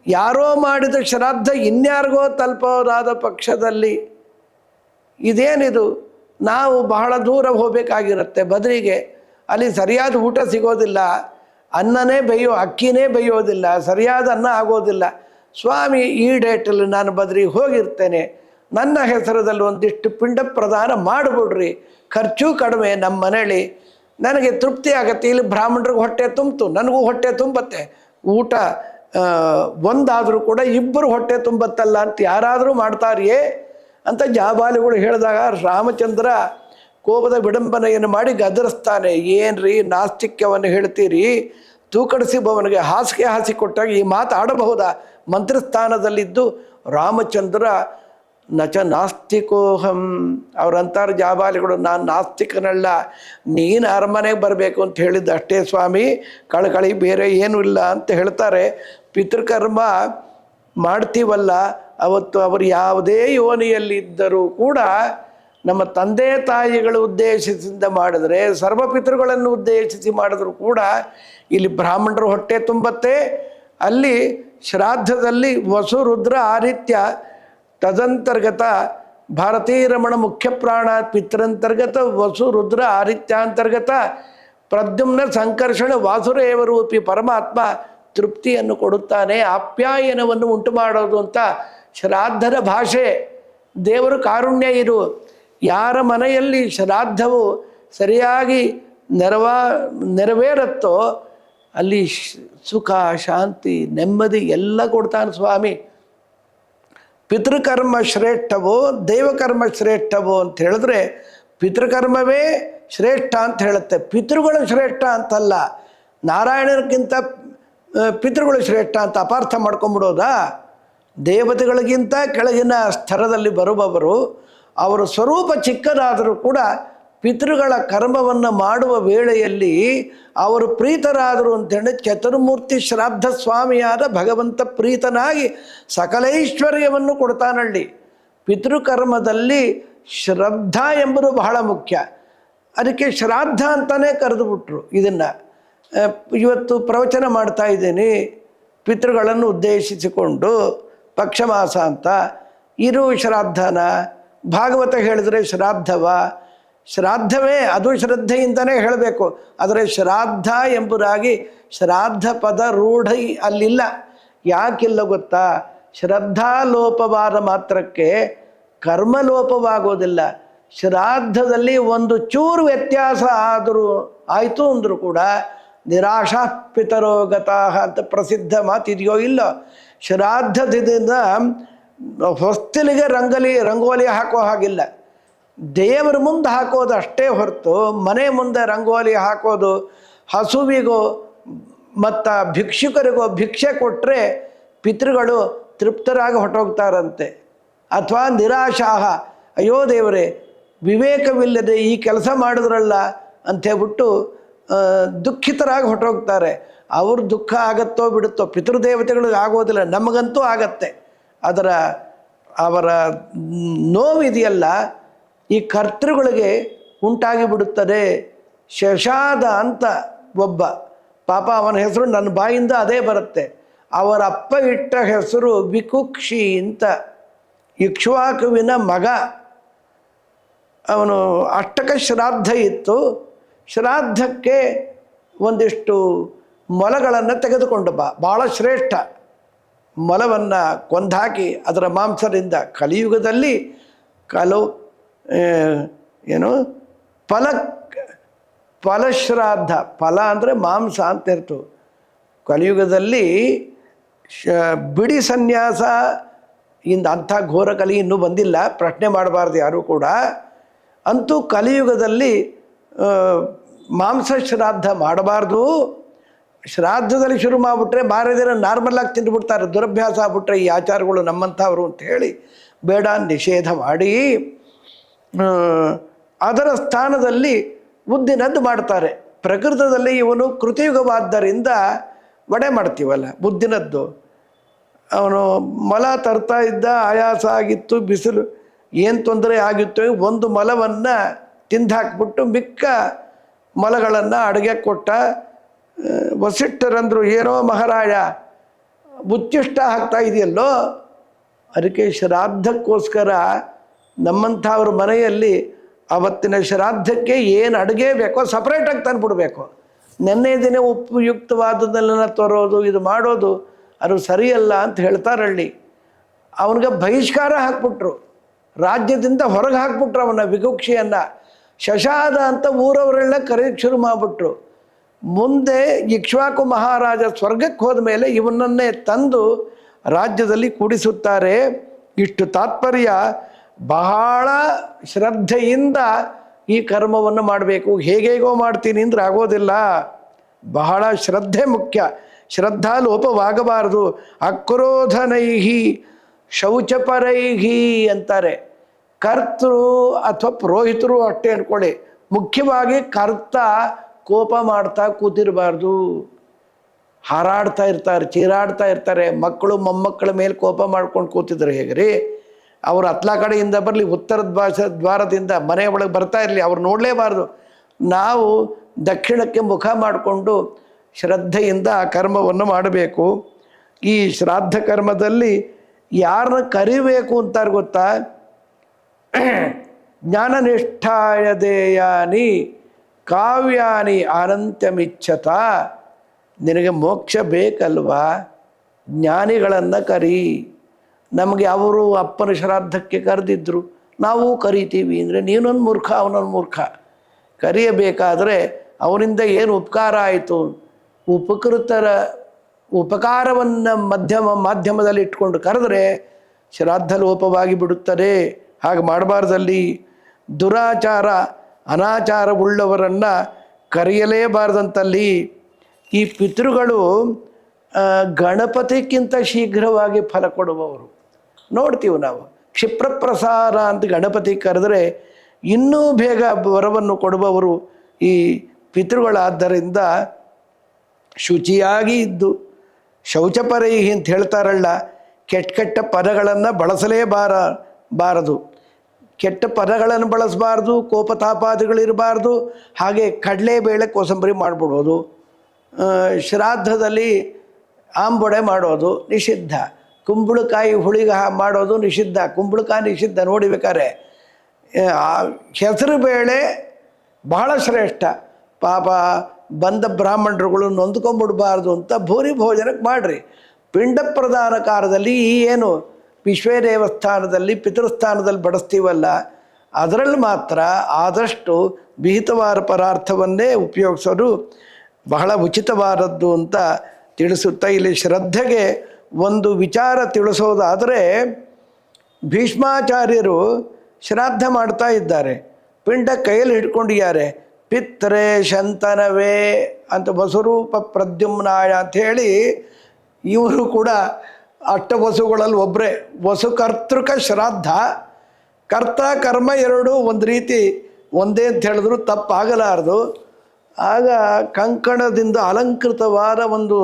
ಯಾರೋ ಮಾಡಿದ ಶ್ರಾದ್ದ ಇನ್ಯಾರಿಗೋ ತಲುಪೋದಾದ ಪಕ್ಷದಲ್ಲಿ ಇದೇನಿದು, ನಾವು ಬಹಳ ದೂರ ಹೋಗಬೇಕಾಗಿರುತ್ತೆ ಬದಲಿಗೆ, ಅಲ್ಲಿ ಸರಿಯಾದ ಊಟ ಸಿಗೋದಿಲ್ಲ, ಅನ್ನನೇ ಅಕ್ಕಿನೇ ಬೇಯೋದಿಲ್ಲ, ಸರಿಯಾದ ಅನ್ನ ಆಗೋದಿಲ್ಲ. ಸ್ವಾಮಿ ಈ ಡೇಟಲ್ಲಿ ನಾನು ಬದಲಿಗೆ ಹೋಗಿರ್ತೇನೆ, ನನ್ನ ಹೆಸರದಲ್ಲಿ ಒಂದಿಷ್ಟು ಪಿಂಡ ಪ್ರದಾನ ಮಾಡಿಬಿಡ್ರಿ, ಖರ್ಚು ಕಡಿಮೆ, ನಮ್ಮ ಮನೇಲಿ ನನಗೆ ತೃಪ್ತಿ ಆಗತ್ತೆ. ಇಲ್ಲಿ ಬ್ರಾಹ್ಮಣರಿಗೆ ಹೊಟ್ಟೆ ತುಂಬಿತು, ನನಗೂ ಹೊಟ್ಟೆ ತುಂಬತ್ತೆ, ಊಟ ಒಂದಾದರೂ ಕೂಡ ಇಬ್ಬರು ಹೊಟ್ಟೆ ತುಂಬತ್ತಲ್ಲ ಅಂತ ಯಾರಾದರೂ ಮಾಡ್ತಾರಿಯೇ ಅಂತ ಜಾಬಾಲಿಗಳು ಹೇಳಿದಾಗ ರಾಮಚಂದ್ರ ಕೋಪದ ವಿಡಂಬನೆಯನ್ನು ಮಾಡಿ ಗದರಿಸ್ತಾನೆ. ಏನ್ರಿ ನಾಸ್ತಿಕ್ಯವನ್ನು ಹೇಳ್ತೀರಿ, ತೂಕಡಿಸಿಬವನಿಗೆ ಹಾಸಿ ಕೊಟ್ಟಾಗ ಈ ಮಾತು ಆಡಬಹುದಾ? ಮಂತ್ರಿಸ್ಥಾನದಲ್ಲಿದ್ದು ರಾಮಚಂದ್ರ ನಚ ನಾಸ್ತಿಕೋಹಂ, ಅವರಂತಾರೆ ಜಾಬಾಲಿಗಳು, ನಾನು ನಾಸ್ತಿಕನಲ್ಲ, ನೀನು ಅರಮನೆಗೆ ಬರಬೇಕು ಅಂತ ಹೇಳಿದ್ದು ಅಷ್ಟೇ ಸ್ವಾಮಿ, ಕಳಕಳಿ ಬೇರೆ ಏನೂ ಇಲ್ಲ ಅಂತ ಹೇಳ್ತಾರೆ. ಪಿತೃಕರ್ಮ ಮಾಡ್ತೀವಲ್ಲ, ಅವತ್ತು ಅವರು ಯಾವುದೇ ಯೋನಿಯಲ್ಲಿದ್ದರೂ ಕೂಡ ನಮ್ಮ ತಂದೆ ತಾಯಿಗಳ ಉದ್ದೇಶದಿಂದ ಮಾಡಿದ್ರೆ, ಸರ್ವಪಿತೃಗಳನ್ನು ಉದ್ದೇಶಿಸಿ ಮಾಡಿದ್ರು ಕೂಡ ಇಲ್ಲಿ ಬ್ರಾಹ್ಮಣರು ಹೊಟ್ಟೆ ತುಂಬತ್ತೆ. ಅಲ್ಲಿ ಶ್ರಾದ್ದದಲ್ಲಿ ವಸು ರುದ್ರ ಆದಿತ್ಯ ತದಂತರ್ಗತ ಭಾರತೀರಮಣ ಮುಖ್ಯ ಪ್ರಾಣ ಪಿತೃಂತರ್ಗತ ವಸು ರುದ್ರ ಆದಿತ್ಯಾಂತರ್ಗತ ಪ್ರದ್ಯುಮ್ನ ಸಂಕರ್ಷಣ ವಾಸುರೇವ ರೂಪಿ ಪರಮಾತ್ಮ ತೃಪ್ತಿಯನ್ನು ಕೊಡುತ್ತಾನೆ, ಆಪ್ಯಾಯನವನ್ನು ಉಂಟು ಮಾಡೋದು ಅಂತ ಶ್ರಾದ್ದದ ಭಾಷೆ. ದೇವರು ಕಾರುಣ್ಯ ಇರು. ಯಾರ ಮನೆಯಲ್ಲಿ ಶ್ರಾದ್ದವು ಸರಿಯಾಗಿ ನೆರವೇರುತ್ತೋ ಅಲ್ಲಿ ಸುಖ, ಶಾಂತಿ, ನೆಮ್ಮದಿ ಎಲ್ಲ ಕೊಡ್ತಾನೆ ಸ್ವಾಮಿ. ಪಿತೃಕರ್ಮ ಶ್ರೇಷ್ಠವೋ ದೇವಕರ್ಮ ಶ್ರೇಷ್ಠವೋ ಅಂತ ಹೇಳಿದ್ರೆ ಪಿತೃಕರ್ಮವೇ ಶ್ರೇಷ್ಠ ಅಂತ ಹೇಳುತ್ತೆ, ಪಿತೃಗಳು ಶ್ರೇಷ್ಠ ಅಂತಲ್ಲ. ನಾರಾಯಣರಿಗಿಂತ ಪಿತೃಗಳು ಶ್ರೇಷ್ಠ ಅಂತ ಅಪಾರ್ಥ ಮಾಡ್ಕೊಂಬಿಡೋದಾ? ದೇವತೆಗಳಿಗಿಂತ ಕೆಳಗಿನ ಸ್ತರದಲ್ಲಿ ಬರುವವರು, ಅವರ ಸ್ವರೂಪ ಚಿಕ್ಕದಾದರೂ ಕೂಡ ಪಿತೃಗಳ ಕರ್ಮವನ್ನು ಮಾಡುವ ವೇಳೆಯಲ್ಲಿ ಅವರು ಪ್ರೀತರಾದರು ಅಂತೇಳಿ ಚತುರ್ಮೂರ್ತಿ ಶ್ರಾದ್ದ ಸ್ವಾಮಿಯಾದ ಭಗವಂತ ಪ್ರೀತನಾಗಿ ಸಕಲೈಶ್ವರ್ಯವನ್ನು ಕೊಡ್ತಾನಳ್ಳಿ. ಪಿತೃಕರ್ಮದಲ್ಲಿ ಶ್ರದ್ಧಾ ಎಂಬುದು ಬಹಳ ಮುಖ್ಯ. ಅದಕ್ಕೆ ಶ್ರಾದ್ದ ಅಂತಲೇ ಕರೆದುಬಿಟ್ರು ಇದನ್ನು. ಇವತ್ತು ಪ್ರವಚನ ಮಾಡ್ತಾ ಇದ್ದೀನಿ ಪಿತೃಗಳನ್ನು ಉದ್ದೇಶಿಸಿಕೊಂಡು, ಪಕ್ಷಮಾಸ ಅಂತ ಇರು ಶ್ರಾದ್ದನ, ಭಾಗವತ ಹೇಳಿದ್ರೆ ಶ್ರಾದ್ದವ, ಶ್ರಾದ್ದವೇ ಅದು ಶ್ರದ್ಧೆಯಿಂದನೇ ಹೇಳಬೇಕು. ಆದರೆ ಶ್ರಾದ್ದ ಎಂಬುದಾಗಿ ಶ್ರಾದ್ದ ಪದ ರೂಢ ಅಲ್ಲಿಲ್ಲ. ಯಾಕಿಲ್ಲ ಗೊತ್ತಾ? ಶ್ರದ್ಧಾ ಲೋಪವಾದ ಮಾತ್ರಕ್ಕೆ ಕರ್ಮಲೋಪವಾಗೋದಿಲ್ಲ. ಶ್ರಾದ್ದದಲ್ಲಿ ಒಂದು ಚೂರು ವ್ಯತ್ಯಾಸ ಆಯಿತು ಅಂದರೂ ಕೂಡ ನಿರಾಶಾ ಪಿತರೋಗತಾಹ ಅಂತ ಪ್ರಸಿದ್ಧ ಮಾತಿದೆಯೋ ಇಲ್ಲ. ಶ್ರಾದ್ದದಿಂದ ಹೊಸ್ತಿಲಿಗೆ ರಂಗೋಲಿ ಹಾಕೋ ಹಾಗಿಲ್ಲ, ದೇವರ ಮುಂದೆ ಹಾಕೋದು ಅಷ್ಟೇ ಹೊರತು ಮನೆ ಮುಂದೆ ರಂಗೋಲಿ ಹಾಕೋದು, ಹಸುವಿಗೋ ಮತ್ತು ಭಿಕ್ಷುಕರಿಗೋ ಭಿಕ್ಷೆ ಕೊಟ್ಟರೆ ಪಿತೃಗಳು ತೃಪ್ತರಾಗಿ ಹೊರಟೋಗ್ತಾರಂತೆ. ಅಥವಾ ನಿರಾಶಾಹ, ಅಯ್ಯೋ ದೇವರೇ ವಿವೇಕವಿಲ್ಲದೆ ಈ ಕೆಲಸ ಮಾಡಿದ್ರಲ್ಲ ಅಂಥೇಳ್ಬಿಟ್ಟು ದುಃಖಿತರಾಗಿ ಹೊರಟೋಗ್ತಾರೆ. ಅವ್ರ ದುಃಖ ಆಗತ್ತೋ ಬಿಡುತ್ತೋ, ಪಿತೃದೇವತೆಗಳಿಗೆ ಆಗೋದಿಲ್ಲ, ನಮಗಂತೂ ಆಗತ್ತೆ. ಅವರ ನೋವಿದೆಯಲ್ಲ ಈ ಕರ್ತೃಗಳಿಗೆ ಉಂಟಾಗಿ ಬಿಡುತ್ತದೆ. ಶಶಾದ ಅಂತ ಒಬ್ಬ ಪಾಪ, ಅವನ ಹೆಸರು ನನ್ನ ಬಾಯಿಂದ ಅದೇ ಬರುತ್ತೆ. ಅವರ ಅಪ್ಪ ಇಟ್ಟ ಹೆಸರು ವಿಕುಕ್ಷಿ ಅಂತ, ಇಕ್ಷ್ವಾಕುವಿನ ಮಗ. ಅವನು ಅಷ್ಟಕ ಶ್ರಾದ್ದ ಇತ್ತು. ಶ್ರಾದ್ದಕ್ಕೆ ಒಂದಿಷ್ಟು ಮೊಲಗಳನ್ನು ತೆಗೆದುಕೊಂಡು ಭಾಳ ಶ್ರೇಷ್ಠ ಮೊಲವನ್ನು ಕೊಂದಾಕಿ ಅದರ ಮಾಂಸದಿಂದ ಕಲಿಯುಗದಲ್ಲಿ ಫಲಶ್ರಾದ್ದ, ಫಲ ಅಂದರೆ ಮಾಂಸ ಅಂತ ಇರ್ತು. ಕಲಿಯುಗದಲ್ಲಿ ಬಿಡಿ ಸನ್ಯಾಸ ಅಂಥ ಘೋರ ಕಲಿ ಇನ್ನೂ ಬಂದಿಲ್ಲ, ಪ್ರಶ್ನೆ ಮಾಡಬಾರ್ದು ಯಾರೂ ಕೂಡ. ಅಂತೂ ಕಲಿಯುಗದಲ್ಲಿ ಮಾಂಸ ಶ್ರಾದ್ದ ಮಾಡಬಾರ್ದು. ಶ್ರಾದ್ದದಲ್ಲಿ ಶುರು ಮಾಡಿಬಿಟ್ರೆ ಮಾರೇ ದಿನ ನಾರ್ಮಲಾಗಿ ತಿಂದುಬಿಡ್ತಾರೆ, ದುರಭ್ಯಾಸ ಆಗ್ಬಿಟ್ರೆ ಈ ಆಚಾರಗಳು ನಮ್ಮಂಥವ್ರು ಅಂಥೇಳಿ ಬೇಡ ನಿಷೇಧ ಮಾಡಿ ಅದರ ಸ್ಥಾನದಲ್ಲಿ ಉದ್ದಿನದ್ದು ಮಾಡ್ತಾರೆ. ಪ್ರಕೃತದಲ್ಲಿ ಇವನು ಕೃತಿಯುಗವಾದ್ದರಿಂದ ವಡೆ ಮಾಡ್ತೀವಲ್ಲ ಬುದ್ಧಿನದ್ದು. ಅವನು ಮಲ ತರ್ತಾ ಇದ್ದ, ಆಯಾಸ ಆಗಿತ್ತು, ಬಿಸಿಲು ಏನು ತೊಂದರೆ ಆಗಿತ್ತು, ಒಂದು ಮಲವನ್ನು ತಿಂದಾಕ್ಬಿಟ್ಟು ಮಿಕ್ಕ ಮಲಗಳನ್ನು ಅಡುಗೆ ಕೊಟ್ಟ. ವಸಿಷ್ಠರಂದರು, ಏನೋ ಮಹಾರಾಜ ಉಚ್ಚಿಷ್ಟ ಆಗ್ತಾ ಇದೆಯಲ್ಲೋ. ಅದಕ್ಕೆ ಶ್ರಾದ್ದಕ್ಕೋಸ್ಕರ ನಮ್ಮಂಥವ್ರ ಮನೆಯಲ್ಲಿ ಅವತ್ತಿನ ಶ್ರಾದ್ದಕ್ಕೆ ಏನು ಅಡುಗೆ ಬೇಕೋ ಸಪ್ರೇಟಾಗಿ ತಂದುಬಿಡ್ಬೇಕು. ನೆನ್ನೆ ದಿನ ಉಪಯುಕ್ತವಾದದನ್ನೆಲ್ಲ ತರೋದು, ಇದು ಮಾಡೋದು ಅದು ಸರಿಯಲ್ಲ ಅಂತ ಹೇಳ್ತಾರಳ್ಳಿ. ಅವನಿಗೆ ಬಹಿಷ್ಕಾರ ಹಾಕ್ಬಿಟ್ರು, ರಾಜ್ಯದಿಂದ ಹೊರಗೆ ಹಾಕ್ಬಿಟ್ರು ಅವನ ವಿಗುಕ್ಷಿಯನ್ನು. ಶಶಾದ ಅಂತ ಊರವರೆಲ್ಲ ಕರೆಯೋಕ್ಕೆ ಶುರು ಮಾಡಿಬಿಟ್ರು. ಮುಂದೆ ಇಕ್ಷ್ವಾಕು ಮಹಾರಾಜ ಸ್ವರ್ಗಕ್ಕೆ ಹೋದ ಮೇಲೆ ಇವನನ್ನೇ ತಂದು ರಾಜ್ಯದಲ್ಲಿ ಕೂಡಿಸುತ್ತಾರೆ. ಇಷ್ಟು ತಾತ್ಪರ್ಯ. ಬಹಳ ಶ್ರದ್ಧೆಯಿಂದ ಈ ಕರ್ಮವನ್ನು ಮಾಡಬೇಕು. ಹೇಗೇಗೋ ಮಾಡ್ತೀನಿ ಅಂದ್ರೆ ಆಗೋದಿಲ್ಲ. ಬಹಳ ಶ್ರದ್ಧೆ ಮುಖ್ಯ. ಶ್ರದ್ಧಾ ಲೋಪವಾಗಬಾರದು. ಅಕ್ರೋಧನೈಹಿ ಶೌಚಪರೈಹಿ ಅಂತಾರೆ. ಕರ್ತೃ ಅಥವಾ ಪುರೋಹಿತರು ಅಷ್ಟೇ ಅನ್ಕೊಳ್ಳಿ. ಮುಖ್ಯವಾಗಿ ಕರ್ತ ಕೋಪ ಮಾಡ್ತಾ ಕೂತಿರಬಾರ್ದು. ಹಾರಾಡ್ತಾ ಇರ್ತಾರೆ, ಚೀರಾಡ್ತಾ ಇರ್ತಾರೆ. ಮಕ್ಕಳು ಮೊಮ್ಮಕ್ಕಳ ಮೇಲೆ ಕೋಪ ಮಾಡ್ಕೊಂಡು ಕೂತಿದ್ರು ಹೇಗ್ರಿ? ಅವರು ಹತ್ಲ ಕಡೆಯಿಂದ ಬರಲಿ, ಉತ್ತರ ದ್ವಾರದಿಂದ ಮನೆ ಒಳಗೆ ಬರ್ತಾ ಇರಲಿ, ಅವ್ರು ನೋಡಲೇಬಾರ್ದು. ನಾವು ದಕ್ಷಿಣಕ್ಕೆ ಮುಖ ಮಾಡಿಕೊಂಡು ಶ್ರದ್ಧೆಯಿಂದ ಆ ಕರ್ಮವನ್ನು ಮಾಡಬೇಕು. ಈ ಶ್ರಾದ್ದ ಕರ್ಮದಲ್ಲಿ ಯಾರನ್ನ ಕರಿಬೇಕು ಅಂತಾರೆ ಗೊತ್ತಾ? ಜ್ಞಾನನಿಷ್ಠಾಯ ದೇಯಾನಿ ಕಾವ್ಯಾನಿ ಅನಂತ್ಯಮಿಚ್ಛತ. ನಿನಗೆ ಮೋಕ್ಷ ಬೇಕಲ್ವಾ? ಜ್ಞಾನಿಗಳನ್ನು ಕರಿ. ನಮಗೆ ಅವರು ಅಪ್ಪನ ಶ್ರಾದ್ದಕ್ಕೆ ಕರೆದಿದ್ರು, ನಾವು ಕರಿತೀವಿ ಅಂದರೆ ನೀನೊಂದು ಮೂರ್ಖ, ಅವನೊಂದು ಮೂರ್ಖ. ಕರೆಯಬೇಕಾದರೆ ಅವನಿಂದ ಏನು ಉಪಕಾರ ಆಯಿತು? ಉಪಕೃತರ ಉಪಕಾರವನ್ನು ಮಾಧ್ಯಮದಲ್ಲಿ ಇಟ್ಕೊಂಡು ಕರೆದ್ರೆ ಶ್ರಾದ್ದ ಲೋಪವಾಗಿ ಬಿಡುತ್ತದೆ. ಹಾಗೆ ಮಾಡಬಾರ್ದಲ್ಲಿ. ದುರಾಚಾರ ಅನಾಚಾರವುಳ್ಳವರನ್ನು ಕರೆಯಲೇಬಾರ್ದಂತಲ್ಲಿ. ಈ ಪಿತೃಗಳು ಗಣಪತಿಗಿಂತ ಶೀಘ್ರವಾಗಿ ಫಲ ಕೊಡುವವರು ನೋಡ್ತೀವಿ ನಾವು. ಕ್ಷಿಪ್ರಪ್ರಸಾರ ಅಂತ ಗಣಪತಿ ಕರೆದರೆ ಇನ್ನೂ ಬೇಗ ವರವನ್ನು ಕೊಡುವವರು ಈ ಪಿತೃಗಳಾದ್ದರಿಂದ ಶುಚಿಯಾಗಿ ಇದ್ದು ಶೌಚಪರೈಹಿ ಅಂತ ಹೇಳ್ತಾರಲ್ಲ, ಕೆಟ್ಟ ಕೆಟ್ಟ ಪದಗಳನ್ನು ಬಳಸಲೇಬಾರದು. ಕೆಟ್ಟ ಪದಗಳನ್ನು ಬಳಸಬಾರ್ದು, ಕೋಪತಾಪಾದಿಗಳಿರಬಾರ್ದು. ಹಾಗೆ ಕಡಲೆಬೇಳೆ ಕೋಸಂಬರಿ ಮಾಡಿಬಿಡೋದು, ಶ್ರಾದ್ದದಲ್ಲಿ ಆಂಬೊಡೆ ಮಾಡೋದು ನಿಷಿದ್ಧ, ಕುಂಬಳಕಾಯಿ ಹುಳಿಗ ಮಾಡೋದು ನಿಷಿದ್ಧ. ಕುಂಬಳಕಾಯಿ ನಿಷಿದ್ಧ ನೋಡಿಬೇಕಾರೆ. ಹೆಸರು ಬೇಳೆ ಬಹಳ ಶ್ರೇಷ್ಠ. ಪಾಪ ಬಂದ ಬ್ರಾಹ್ಮಣರುಗಳು ನೊಂದ್ಕೊಂಡ್ಬಿಡ್ಬಾರ್ದು ಅಂತ ಭೂರಿ ಭೋಜನಕ್ಕೆ ಮಾಡಿರಿ. ಪಿಂಡ ಪ್ರದಾನ ಕಾಲದಲ್ಲಿ ಈ ಏನು ವಿಶ್ವೇ ದೇವಸ್ಥಾನದಲ್ಲಿ ಪಿತೃಸ್ಥಾನದಲ್ಲಿ ಬಡಿಸ್ತೀವಲ್ಲ, ಅದರಲ್ಲಿ ಮಾತ್ರ ಆದಷ್ಟು ವಿಹಿತವಾದ ಪದಾರ್ಥವನ್ನೇ ಉಪಯೋಗಿಸೋದು ಬಹಳ ಉಚಿತವಾದದ್ದು ಅಂತ ತಿಳಿಸುತ್ತಾ ಇಲ್ಲಿ ಶ್ರದ್ಧೆಗೆ ಒಂದು ವಿಚಾರ ತಿಳಿಸೋದಾದರೆ, ಭೀಷ್ಮಾಚಾರ್ಯರು ಶ್ರಾದ್ದ ಮಾಡ್ತಾ ಇದ್ದಾರೆ, ಪಿಂಡ ಕೈಯಲ್ಲಿ ಹಿಡ್ಕೊಂಡಿದ್ದಾರೆ. ಪಿತ್ರೆ ಶಂತನವೇ ಅಂತ ವಸುರೂಪ ಪ್ರದ್ಯುಮ್ನಾಯ ಅಂಥೇಳಿ ಇವರು ಕೂಡ ಅಷ್ಟವಸುಗಳಲ್ಲಿ ಒಬ್ಬರೇ. ವಸುಕರ್ತೃಕ ಶ್ರಾದ್ದ, ಕರ್ತ ಕರ್ಮ ಎರಡು ಒಂದು ರೀತಿ ಒಂದೇ ಅಂತ ಹೇಳಿದ್ರು ತಪ್ಪಾಗಲಾರದು. ಆಗ ಕಂಕಣದಿಂದ ಅಲಂಕೃತವಾದ ಒಂದು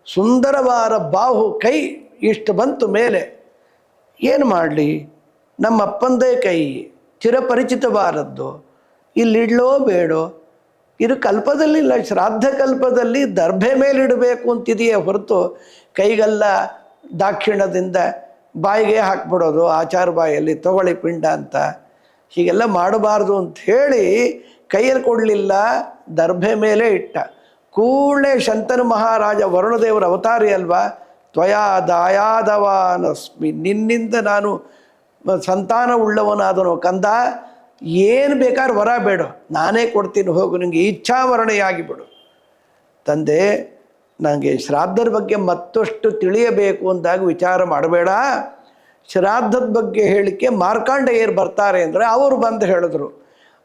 ಸುಂದರವಾದ ಬಾಹು ಕೈ ಇಷ್ಟು ಬಂತು ಮೇಲೆ. ಏನು ಮಾಡಲಿ? ನಮ್ಮ ಅಪ್ಪಂದೇ ಕೈ, ಚಿರಪರಿಚಿತವಾದದ್ದು. ಇಲ್ಲಿಡ್ಲೋ ಬೇಡೋ? ಇದು ಕಲ್ಪದಲ್ಲಿಲ್ಲ. ಶ್ರಾದ್ದ ಕಲ್ಪದಲ್ಲಿ ದರ್ಭೆ ಮೇಲಿಡಬೇಕು ಅಂತಿದೆಯೇ ಹೊರತು ಕೈಗೆಲ್ಲ ದಾಕ್ಷಿಣ್ಯದಿಂದ ಬಾಯಿಗೆ ಹಾಕ್ಬಿಡೋದು, ಆಚಾರ ಬಾಯಲ್ಲಿ ತಗೊಳ್ಳಿ ಪಿಂಡ ಅಂತ ಹೀಗೆಲ್ಲ ಮಾಡಬಾರ್ದು ಅಂಥೇಳಿ ಕೈಯಲ್ಲಿ ಕೊಡಲಿಲ್ಲ, ದರ್ಭೆ ಮೇಲೆ ಇಟ್ಟ. ಕೂಡಲೇ ಶಂತನು ಮಹಾರಾಜ ವರುಣದೇವರ ಅವತಾರಿ ಅಲ್ವಾ? ತ್ವಯಾ ದಾಯಾದವಾನಸ್ಮಿ, ನಿನ್ನಿಂದ ನಾನು ಸಂತಾನವುಳ್ಳವನಾದನು ಕಂದ. ಏನು ಬೇಕಾದ್ರೆ ವರ ಬೇಡ, ನಾನೇ ಕೊಡ್ತೀನಿ, ಹೋಗು, ನಿನಗೆ ಇಚ್ಛಾವರಣೆಯಾಗಿ ಬಿಡು. ತಂದೆ, ನನಗೆ ಶ್ರಾದ್ದದ ಬಗ್ಗೆ ಮತ್ತಷ್ಟು ತಿಳಿಯಬೇಕು ಅಂದಾಗ ವಿಚಾರ ಮಾಡಬೇಡ. ಶ್ರಾದ್ದದ ಬಗ್ಗೆ ಹೇಳಿಕೆ ಮಾರ್ಕಾಂಡೇಯರು ಬರ್ತಾರೆ ಅಂದರೆ ಅವರು ಬಂದು ಹೇಳಿದ್ರು,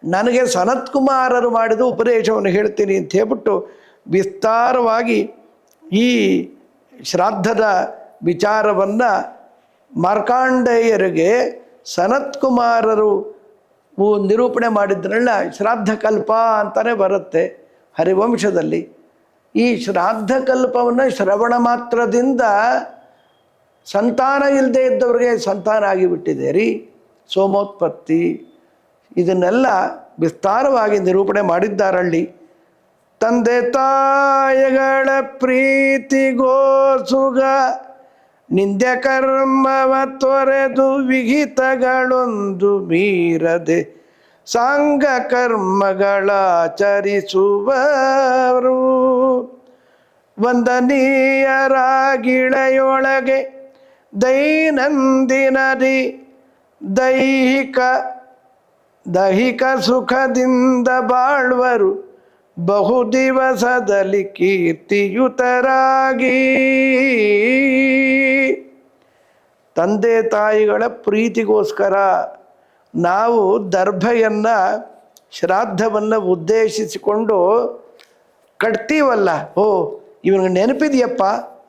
ನನಗೆ ಸನತ್ ಕುಮಾರರು ಮಾಡಿದ ಉಪದೇಶವನ್ನು ಹೇಳ್ತೀನಿ ಅಂತ ಹೇಳ್ಬಿಟ್ಟು ವಿಸ್ತಾರವಾಗಿ ಈ ಶ್ರಾದ್ದದ ವಿಚಾರವನ್ನು ಮಾರ್ಕಾಂಡೇಯರಿಗೆ ಸನತ್ ಕುಮಾರರು ನಿರೂಪಣೆ ಮಾಡಿದ್ರಲ್ಲ, ಶ್ರಾದ್ದ ಕಲ್ಪ ಅಂತಲೇ ಬರುತ್ತೆ. ಹರಿವಂಶದಲ್ಲಿ ಈ ಶ್ರಾದ್ದ ಕಲ್ಪವನ್ನು ಶ್ರವಣ ಮಾತ್ರದಿಂದ ಸಂತಾನ ಇಲ್ಲದೆ ಇದ್ದವ್ರಿಗೆ ಸಂತಾನ ಆಗಿಬಿಟ್ಟಿದೆ ರೀ, ಸೋಮೋತ್ಪತ್ತಿ. ಇದನ್ನೆಲ್ಲ ವಿಸ್ತಾರವಾಗಿ ನಿರೂಪಣೆ ಮಾಡಿದ್ದಾರಲ್ಲಿ. ತಂದೆ ತಾಯಿಗಳ ಪ್ರೀತಿಗೋಸುಗ ನಿಂದ್ಯ ಕರ್ಮವ ತೊರೆದು ವಿಹಿತಗಳೊಂದು ಮೀರದೆ ಸಾಂಗ ಕರ್ಮಗಳಾಚರಿಸುವರು. ವಂದನೀಯರಾಗಿಳೆಯೊಳಗೆ ದೈನಂದಿನದಿ ದೈಹಿಕ ಸುಖದಿಂದ ಬಾಳ್ವರು. ಬಹು ದಿವಸದಲ್ಲಿ ಕೀರ್ತಿಯುತರಾಗಿ. ತಂದೆ ತಾಯಿಗಳ ಪ್ರೀತಿಗೋಸ್ಕರ ನಾವು ದರ್ಭೆಯನ್ನು ಶ್ರಾದ್ದವನ್ನು ಉದ್ದೇಶಿಸಿಕೊಂಡು ಕಟ್ತೀವಲ್ಲ, ಓ ಇವನಿಗೆ ನೆನಪಿದೆಯಪ್ಪ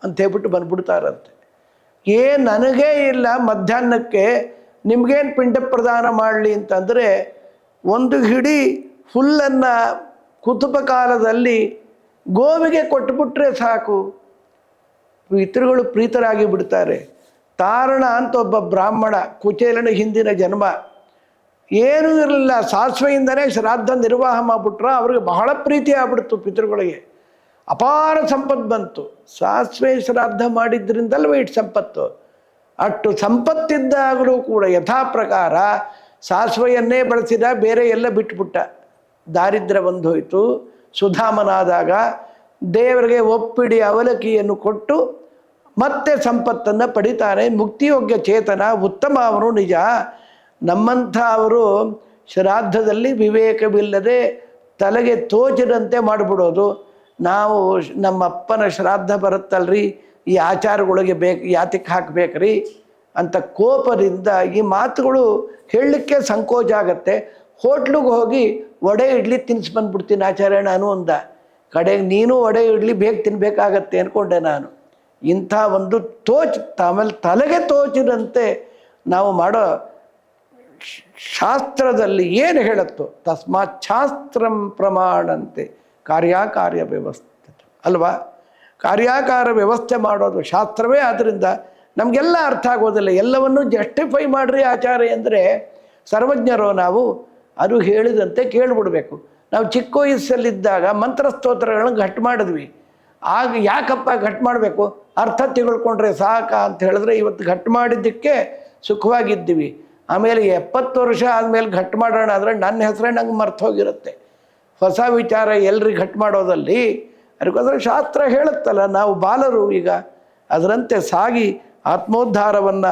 ಅಂತ ಹೇಳ್ಬಿಟ್ಟು ಬಂದ್ಬಿಡ್ತಾರಂತೆ. ನನಗೇ ಇಲ್ಲ ಮಧ್ಯಾಹ್ನಕ್ಕೆ ನಿಮಗೇನು ಪಿಂಡ ಪ್ರದಾನ ಮಾಡಲಿ ಅಂತಂದರೆ ಒಂದು ಹಿಡಿ ಹುಲ್ಲನ್ನು ಕುತುಪ ಕಾಲದಲ್ಲಿ ಗೋವಿಗೆ ಕೊಟ್ಟುಬಿಟ್ರೆ ಸಾಕು, ಪಿತೃಗಳು ಪ್ರೀತರಾಗಿ ಬಿಡ್ತಾರೆ. ತಾರಣ ಅಂತ ಒಬ್ಬ ಬ್ರಾಹ್ಮಣ, ಕುಚೇಲನ ಹಿಂದಿನ ಜನ್ಮ, ಏನೂ ಇರಲಿಲ್ಲ, ಸಾಸಿವೆಯಿಂದನೇ ಶ್ರಾದ್ದ ನಿರ್ವಾಹ ಮಾಡಿಬಿಟ್ರ. ಅವ್ರಿಗೆ ಬಹಳ ಪ್ರೀತಿ ಆಗ್ಬಿಡ್ತು ಪಿತೃಗಳಿಗೆ, ಅಪಾರ ಸಂಪತ್ತು ಬಂತು. ಸಾಸಿವೆ ಶ್ರಾದ್ದ ಮಾಡಿದ್ರಿಂದಲ್ವೇ ಇಟ್ಟು ಸಂಪತ್ತು. ಅಷ್ಟು ಸಂಪತ್ತಿದ್ದಾಗಲೂ ಕೂಡ ಯಥಾ ಪ್ರಕಾರ ಸಾಸಿವೆಯನ್ನೇ ಬಳಸಿದ, ಬೇರೆ ಎಲ್ಲ ಬಿಟ್ಬಿಟ್ಟ. ದಾರಿದ್ರ್ಯ ಬಂದೋಯ್ತು. ಸುಧಾಮನಾದಾಗ ದೇವರಿಗೆ ಒಪ್ಪಿಡಿ ಅವಲಕ್ಕಿಯನ್ನು ಕೊಟ್ಟು ಮತ್ತೆ ಸಂಪತ್ತನ್ನು ಪಡಿತಾನೆ. ಮುಕ್ತಿಯೋಗ್ಯ ಚೇತನ, ಉತ್ತಮ ಅವನು ನಿಜ. ನಮ್ಮಂಥ ಅವರು ಶ್ರಾದ್ದದಲ್ಲಿ ವಿವೇಕವಿಲ್ಲದೆ ತಲೆಗೆ ತೋಚದಂತೆ ಮಾಡಿಬಿಡೋದು. ನಾವು ನಮ್ಮಪ್ಪನ ಶ್ರಾದ್ದ ಬರುತ್ತಲ್ರಿ, ಈ ಆಚಾರಗಳಿಗೆ ಯಾತಕ್ಕೆ ಹಾಕಬೇಕ್ರಿ ಅಂತ ಕೋಪದಿಂದ ಈ ಮಾತುಗಳು ಹೇಳಲಿಕ್ಕೆ ಸಂಕೋಚ ಆಗತ್ತೆ. ಹೋಟ್ಲಿಗೆ ಹೋಗಿ ವಡೆ ಇಡ್ಲಿ ತಿನ್ನಿಸ್ಬಂದ್ಬಿಡ್ತೀನಿ ಆಚಾರ್ಯ ನಾನು ಅಂದ. ಕಡೆಗೆ ನೀನು ವಡೆ ಇಡ್ಲಿ ಬೇಗ ತಿನ್ನಬೇಕಾಗತ್ತೆ ಅಂದ್ಕೊಂಡೆ ನಾನು. ಇಂಥ ಒಂದು ಆಮೇಲೆ ತಲೆಗೆ ತೋಚಿದಂತೆ ನಾವು ಮಾಡೋ ಶಾಸ್ತ್ರದಲ್ಲಿ ಏನು ಹೇಳುತ್ತೋ ತಸ್ಮಾತ್ ಶಾಸ್ತ್ರಂ ಪ್ರಮಾಣಂತೆ ಕಾರ್ಯಕಾರ್ಯ ವ್ಯವಸ್ಥೆ ಅಲ್ವಾ. ಕಾರ್ಯಕಾರ ವ್ಯವಸ್ಥೆ ಮಾಡೋದು ಶಾಸ್ತ್ರವೇ. ಆದ್ದರಿಂದ ನಮಗೆಲ್ಲ ಅರ್ಥ ಆಗೋದಿಲ್ಲ. ಎಲ್ಲವನ್ನೂ ಜಸ್ಟಿಫೈ ಮಾಡ್ರಿ ಆಚಾರ್ಯ ಅಂದರೆ ಸರ್ವಜ್ಞರೋ ನಾವು, ಅದು ಹೇಳಿದಂತೆ ಕೇಳಿಬಿಡ್ಬೇಕು. ನಾವು ಚಿಕ್ಕ ವಯಸ್ಸಲ್ಲಿದ್ದಾಗ ಮಂತ್ರಸ್ತೋತ್ರಗಳನ್ನು ಘಟ್ ಮಾಡಿದ್ವಿ. ಆಗ ಯಾಕಪ್ಪ ಘಟ್ ಮಾಡಬೇಕು, ಅರ್ಥ ತಿಳ್ಕೊಂಡ್ರೆ ಸಾಕ ಅಂತ ಹೇಳಿದ್ರೆ ಇವತ್ತು ಘಟ್ ಮಾಡಿದ್ದಕ್ಕೆ ಸುಖವಾಗಿದ್ದೀವಿ. ಆಮೇಲೆ 70 ವರ್ಷ ಆದಮೇಲೆ ಘಟ್ ಮಾಡೋಣ ಅಂದರೆ ನನ್ನ ಹೆಸರೇ ನಂಗೆ ಮರ್ತು ಹೋಗಿರುತ್ತೆ. ಹೊಸ ವಿಚಾರ ಎಲ್ರಿಗೆ ಘಟ್ ಮಾಡೋದಲ್ಲಿ ಅದಕ್ಕೋಸ್ಕರ ಶಾಸ್ತ್ರ ಹೇಳುತ್ತಲ್ಲ, ನಾವು ಬಾಲರು ಈಗ ಅದರಂತೆ ಸಾಗಿ ಆತ್ಮೋದ್ಧಾರವನ್ನು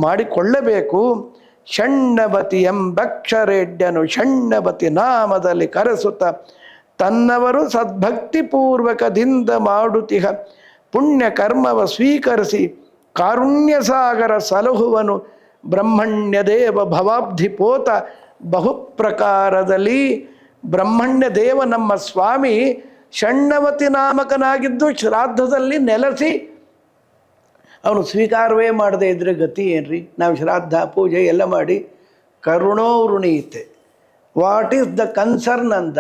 ಮಾಡಿಕೊಳ್ಳಬೇಕು. ಷಣ್ಣವತಿ ಎಂಬಕ್ಷರೆಡ್ಡನು ಷಣ್ಣವತಿ ನಾಮದಲ್ಲಿ ಕರೆಸುತ್ತ ತನ್ನವರು ಸದ್ಭಕ್ತಿಪೂರ್ವಕದಿಂದ ಮಾಡುತ್ತಿಹ ಪುಣ್ಯ ಕರ್ಮವ ಸ್ವೀಕರಿಸಿ ಕಾರುಣ್ಯ ಸಾಗರ ಸಲಹುವನು ಬ್ರಹ್ಮಣ್ಯ ದೇವ ಭವಾಬ್ಧಿಪೋತ ಬಹುಪ್ರಕಾರದಲ್ಲಿ. ಬ್ರಹ್ಮಣ್ಯ ದೇವ ನಮ್ಮ ಸ್ವಾಮಿ ಷಣ್ಣವತಿ ನಾಮಕನಾಗಿದ್ದು ಶ್ರಾದ್ದದಲ್ಲಿ ನೆಲೆಸಿ ಅವನು ಸ್ವೀಕಾರವೇ ಮಾಡದೇ ಇದ್ದರೆ ಗತಿ ಏನ್ರಿ. ನಾವು ಶ್ರಾದ್ದ ಪೂಜೆ ಎಲ್ಲ ಮಾಡಿ ಕರುಣೋ ವೃಣೀತೆ, ವಾಟ್ ಈಸ್ ದ ಕನ್ಸರ್ನ್ ಅಂದ.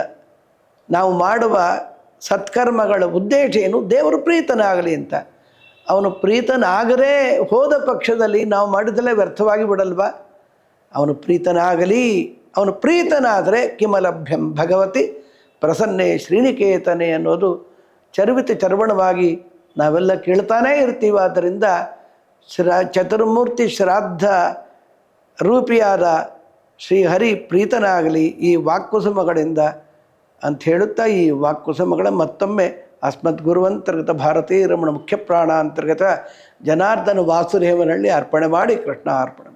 ನಾವು ಮಾಡುವ ಸತ್ಕರ್ಮಗಳ ಉದ್ದೇಶ ಏನು, ದೇವರು ಪ್ರೀತನಾಗಲಿ ಅಂತ. ಅವನು ಪ್ರೀತನಾಗದೇ ಹೋದ ಪಕ್ಷದಲ್ಲಿ ನಾವು ಮಾಡಿದಲೇ ವ್ಯರ್ಥವಾಗಿ ಬಿಡಲ್ವಾ. ಅವನು ಪ್ರೀತನಾಗಲಿ. ಅವನು ಪ್ರೀತನಾದರೆ ಕಿಮಲಭ್ಯಂ ಭಗವತಿ ಪ್ರಸನ್ನೆ ಶ್ರೀನಿಕೇತನೆ ಅನ್ನೋದು ಚರ್ವಣವಾಗಿ ನಾವೆಲ್ಲ ಕೇಳ್ತಾನೇ ಇರ್ತೀವಿ. ಆದ್ದರಿಂದ ಚತುರ್ಮೂರ್ತಿ ಶ್ರಾದ್ದ ರೂಪಿಯಾದ ಶ್ರೀಹರಿ ಪ್ರೀತನಾಗಲಿ ಈ ವಾಕ್ಕುಸುಮಗಳಿಂದ ಅಂತ ಹೇಳುತ್ತಾ, ಈ ವಾಕ್ಕುಸುಮಗಳ ಮತ್ತೊಮ್ಮೆ ಅಸ್ಮದ್ ಗುರುವಂತರ್ಗತ ಭಾರತೀ ರಮಣ ಮುಖ್ಯ ಪ್ರಾಣ ಅಂತರ್ಗತ ಜನಾರ್ದನ ವಾಸುದೇವನಹಳ್ಳಿ ಅರ್ಪಣೆ ಮಾಡಿ ಕೃಷ್ಣ ಅರ್ಪಣೆ.